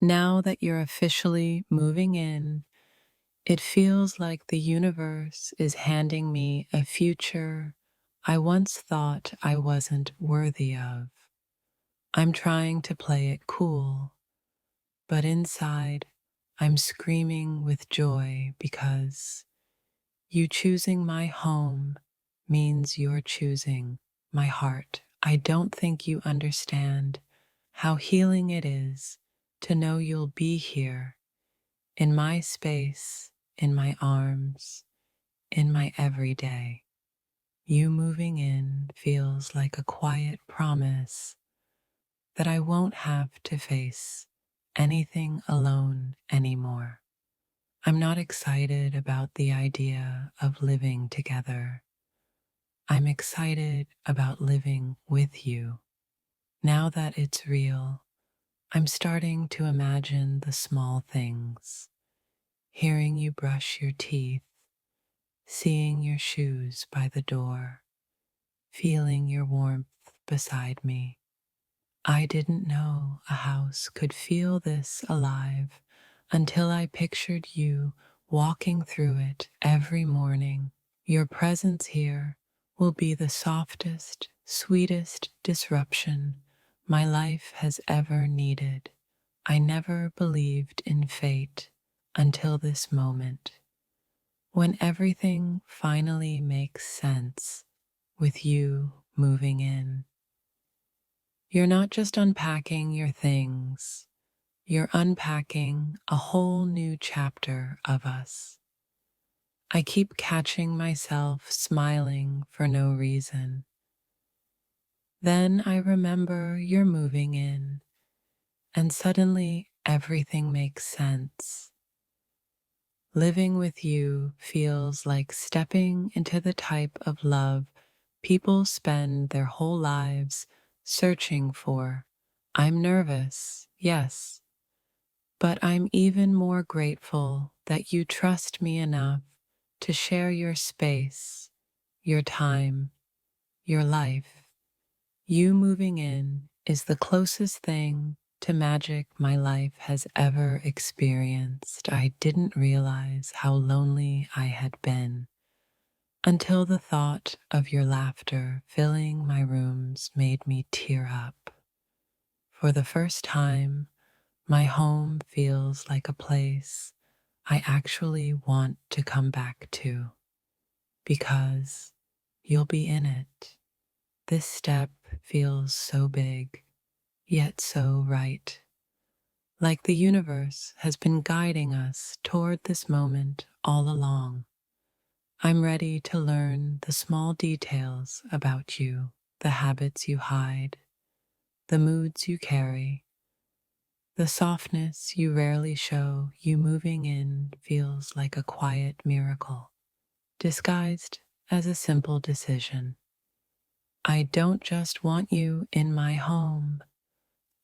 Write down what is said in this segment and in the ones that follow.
Now that you're officially moving in, it feels like the universe is handing me a future I once thought I wasn't worthy of. I'm trying to play it cool, but inside, I'm screaming with joy because you choosing my home means you're choosing my heart. I don't think you understand how healing it is to know you'll be here in my space, in my arms, in my everyday. You moving in feels like a quiet promise that I won't have to face anything alone anymore. I'm not excited about the idea of living together. I'm excited about living with you. Now that it's real, I'm starting to imagine the small things. Hearing you brush your teeth, seeing your shoes by the door, feeling your warmth beside me. I didn't know a house could feel this alive until I pictured you walking through it every morning. Your presence here will be the softest, sweetest disruption my life has ever needed. I never believed in fate until this moment, when everything finally makes sense with you moving in. You're not just unpacking your things, you're unpacking a whole new chapter of us. I keep catching myself smiling for no reason. Then I remember you're moving in, and suddenly everything makes sense. Living with you feels like stepping into the type of love people spend their whole lives searching for. I'm nervous, yes, but I'm even more grateful that you trust me enough to share your space, your time, your life. You moving in is the closest thing to magic my life has ever experienced. I didn't realize how lonely I had been until the thought of your laughter filling my rooms made me tear up. For the first time, my home feels like a place I actually want to come back to because you'll be in it. This step feels so big, yet so right. Like the universe has been guiding us toward this moment all along. I'm ready to learn the small details about you, the habits you hide, the moods you carry, the softness you rarely show. You moving in feels like a quiet miracle, disguised as a simple decision. I don't just want you in my home,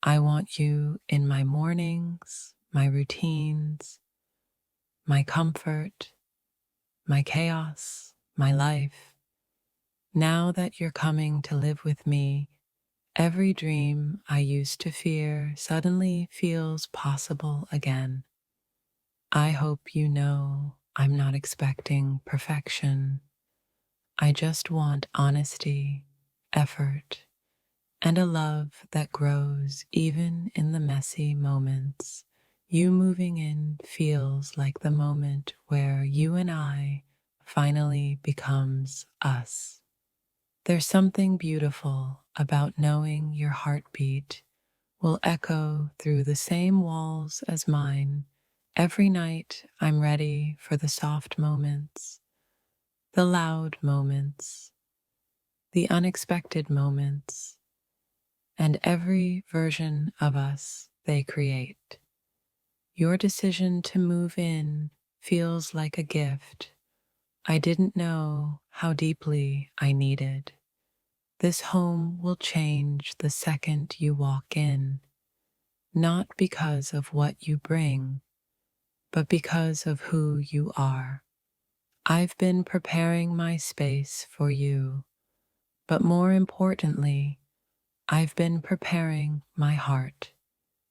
I want you in my mornings, my routines, my comfort, my chaos, my life. Now that you're coming to live with me, every dream I used to fear suddenly feels possible again. I hope you know I'm not expecting perfection. I just want honesty, effort, and a love that grows even in the messy moments. You moving in feels like the moment where you and I finally becomes us. There's something beautiful about knowing your heartbeat will echo through the same walls as mine. Every night I'm ready for the soft moments, the loud moments, the unexpected moments, and every version of us they create. Your decision to move in feels like a gift I didn't know how deeply I needed. This home will change the second you walk in, not because of what you bring, but because of who you are. I've been preparing my space for you, but more importantly, I've been preparing my heart.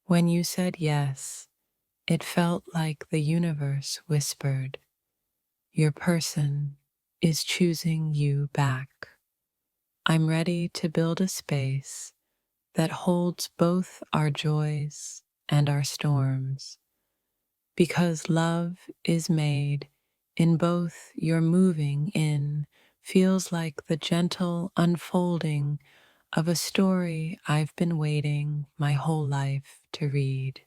When you said yes, it felt like the universe whispered, "Your person is choosing you back." I'm ready to build a space that holds both our joys and our storms, because love is made in both. Your moving in feels like the gentle unfolding of a story I've been waiting my whole life to read.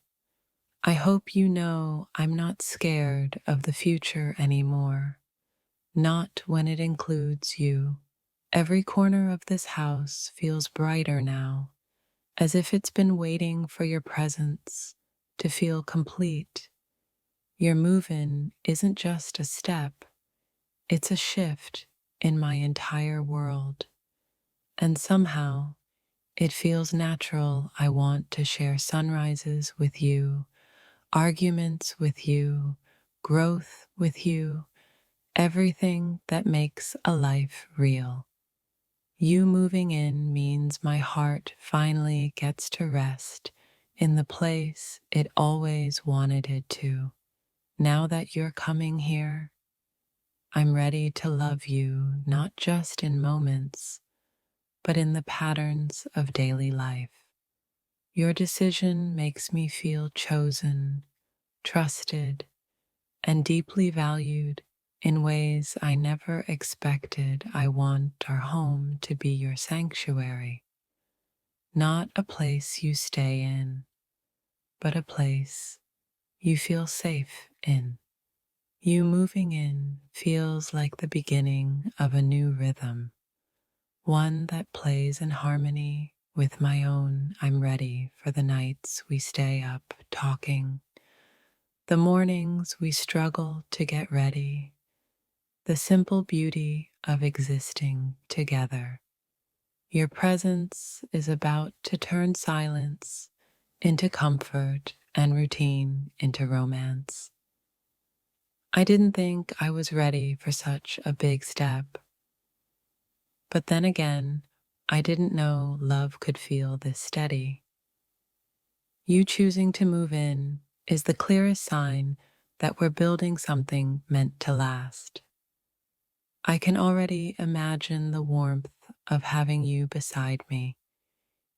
I hope you know I'm not scared of the future anymore, not when it includes you. Every corner of this house feels brighter now, as if it's been waiting for your presence to feel complete. Your move-in isn't just a step, it's a shift in my entire world. And somehow, it feels natural. I want to share sunrises with you, arguments with you, growth with you, everything that makes a life real. You moving in means my heart finally gets to rest in the place it always wanted it to. Now that you're coming here, I'm ready to love you not just in moments, but in the patterns of daily life. Your decision makes me feel chosen, trusted, and deeply valued in ways I never expected. I want our home to be your sanctuary, not a place you stay in, but a place you feel safe in. You moving in feels like the beginning of a new rhythm, one that plays in harmony with my own. I'm ready for the nights we stay up talking, the mornings we struggle to get ready, the simple beauty of existing together. Your presence is about to turn silence into comfort and routine into romance. I didn't think I was ready for such a big step, but then again, I didn't know love could feel this steady. You choosing to move in is the clearest sign that we're building something meant to last. I can already imagine the warmth of having you beside me,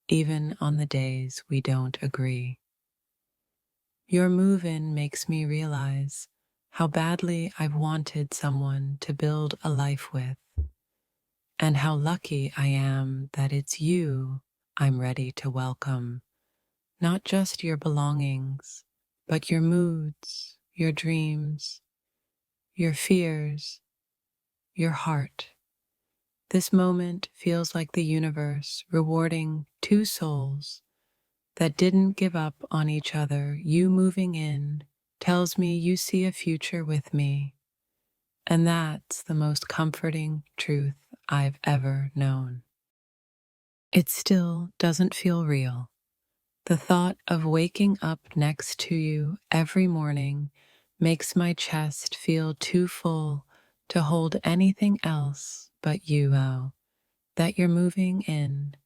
even on the days we don't agree. Your move in makes me realize how badly I've wanted someone to build a life with, and how lucky I am that it's you I'm ready to welcome. Not just your belongings, but your moods, your dreams, your fears, your heart. This moment feels like the universe rewarding two souls that didn't give up on each other. You moving in tells me you see a future with me, and that's the most comforting truth I've ever known. It still doesn't feel real. The thought of waking up next to you every morning makes my chest feel too full to hold anything else but you. Oh, that you're moving in,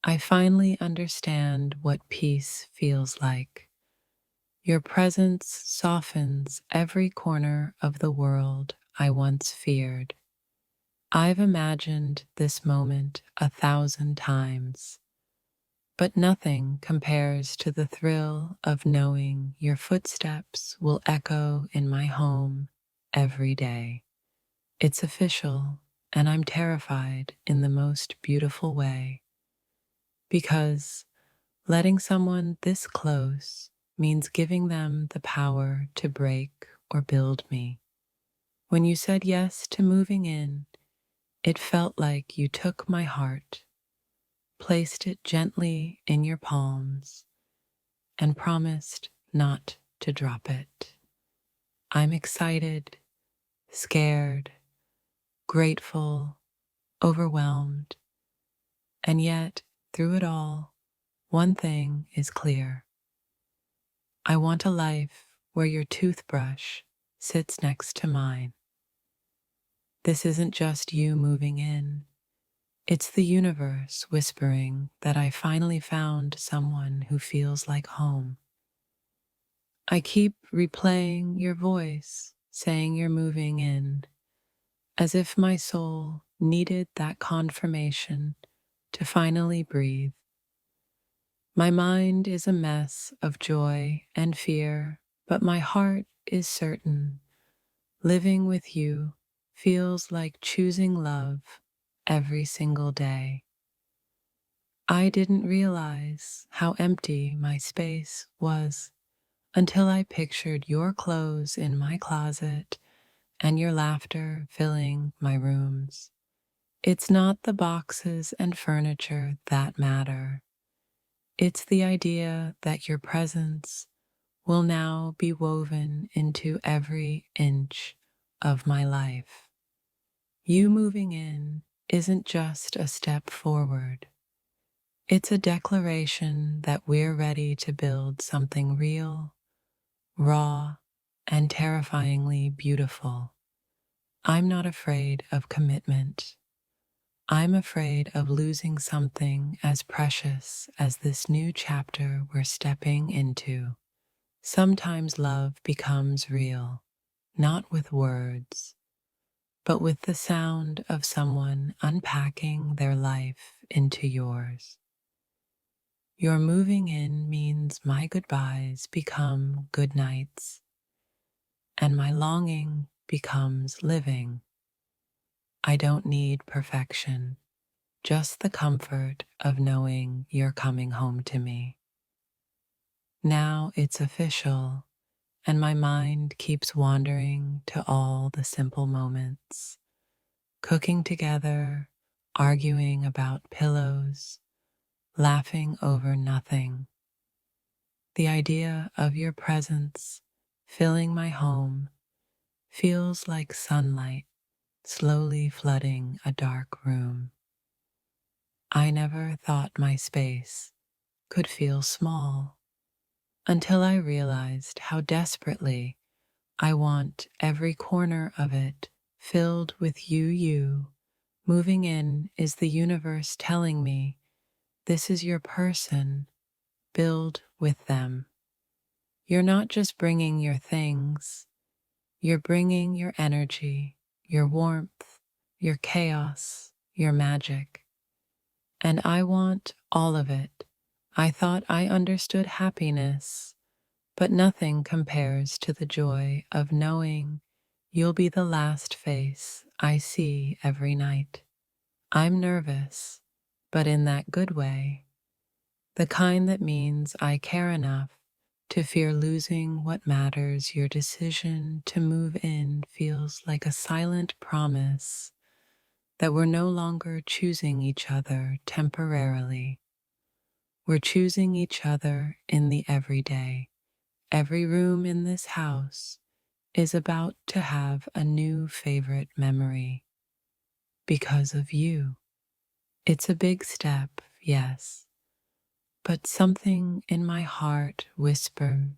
I finally understand what peace feels like. Your presence softens every corner of the world I once feared. I've imagined this moment 1,000 times, but nothing compares to the thrill of knowing your footsteps will echo in my home every day. It's official, and I'm terrified in the most beautiful way, because letting someone this close means giving them the power to break or build me. When you said yes to moving in, it felt like you took my heart, placed it gently in your palms, and promised not to drop it. I'm excited, scared, grateful, overwhelmed, and yet, through it all, one thing is clear. I want a life where your toothbrush sits next to mine. This isn't just you moving in, It's the universe whispering that I finally found someone who feels like home. I keep replaying your voice, saying you're moving in, as if my soul needed that confirmation to finally breathe. My mind is a mess of joy and fear, but my heart is certain. Living with you feels like choosing love every single day. I didn't realize how empty my space was until I pictured your clothes in my closet and your laughter filling my rooms. It's not the boxes and furniture that matter. It's the idea that your presence will now be woven into every inch of my life. You moving in isn't just a step forward. It's a declaration that we're ready to build something real, raw, and terrifyingly beautiful. I'm not afraid of commitment. I'm afraid of losing something as precious as this new chapter we're stepping into. Sometimes love becomes real, not with words, but with the sound of someone unpacking their life into yours. Your moving in means my goodbyes become good nights, and my longing becomes living. I don't need perfection, just the comfort of knowing you're coming home to me. Now it's official, and my mind keeps wandering to all the simple moments. Cooking together, arguing about pillows, laughing over nothing. The idea of your presence filling my home feels like sunlight slowly flooding a dark room. I never thought my space could feel small until I realized how desperately I want every corner of it filled with you. Moving in is the universe telling me this is your person, build with them. You're not just bringing your things, you're bringing your energy, your warmth, your chaos, your magic. And I want all of it. I thought I understood happiness, but nothing compares to the joy of knowing you'll be the last face I see every night. I'm nervous, but in that good way, the kind that means I care enough to fear losing what matters. Your decision to move in feels like a silent promise that we're no longer choosing each other temporarily. We're choosing each other in the everyday. Every room in this house is about to have a new favorite memory because of you. It's a big step, yes, but something in my heart whispered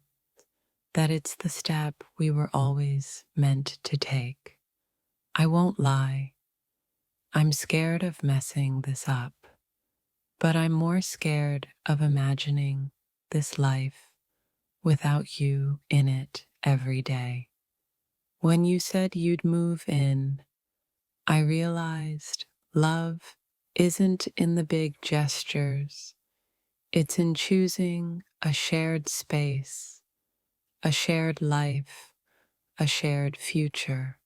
that it's the step we were always meant to take. I won't lie, I'm scared of messing this up, but I'm more scared of imagining this life without you in it every day. When you said you'd move in, I realized love isn't in the big gestures. It's in choosing a shared space, a shared life, a shared future.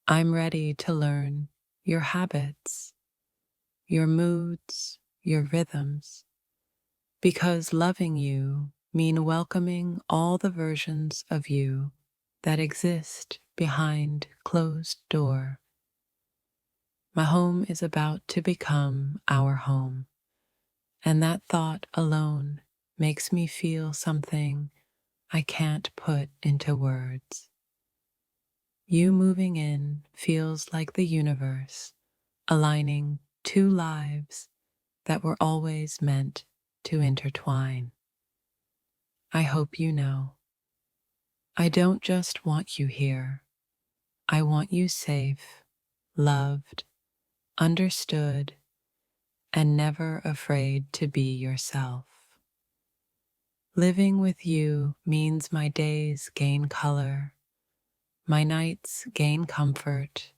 I'm ready to learn your habits, your moods, your rhythms, because loving you mean welcoming all the versions of you that exist behind closed door. My home is about to become our home, and that thought alone makes me feel something I can't put into words. You moving in feels like the universe aligning two lives that were always meant to intertwine. I hope you know, I don't just want you here. I want you safe, loved, understood, and never afraid to be yourself. Living with you means my days gain color, my nights gain comfort,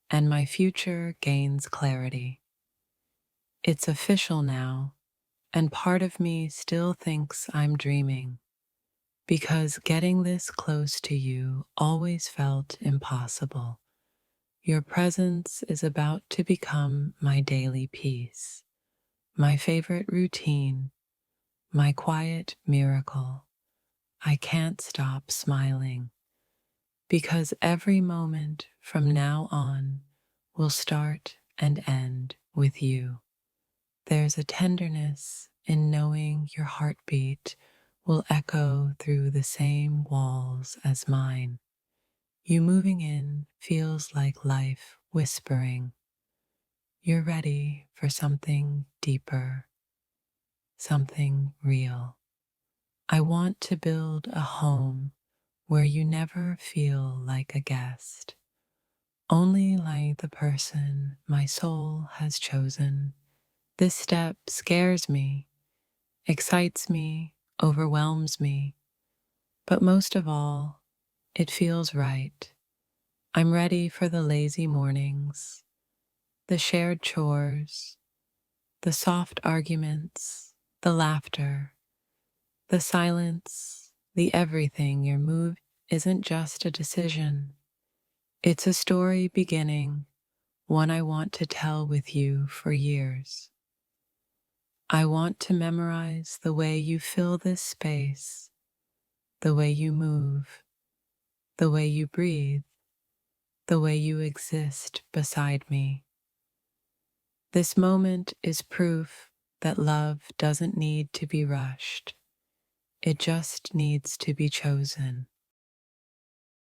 and my future gains clarity. It's official now, and part of me still thinks I'm dreaming, because getting this close to you always felt impossible. Your presence is about to become my daily peace, my favorite routine, my quiet miracle. I can't stop smiling, because every moment from now on will start and end with you. There's a tenderness in knowing your heartbeat will echo through the same walls as mine. You moving in feels like life whispering, "You're ready for something deeper, something real." I want to build a home where you never feel like a guest, only like the person my soul has chosen. This step scares me, excites me, overwhelms me, but most of all, it feels right. I'm ready for the lazy mornings, the shared chores, the soft arguments, the laughter, the silence, the everything. Your move isn't just a decision, it's a story beginning, one I want to tell with you for years. I want to memorize the way you fill this space, the way you move, the way you breathe, the way you exist beside me. This moment is proof that love doesn't need to be rushed. It just needs to be chosen.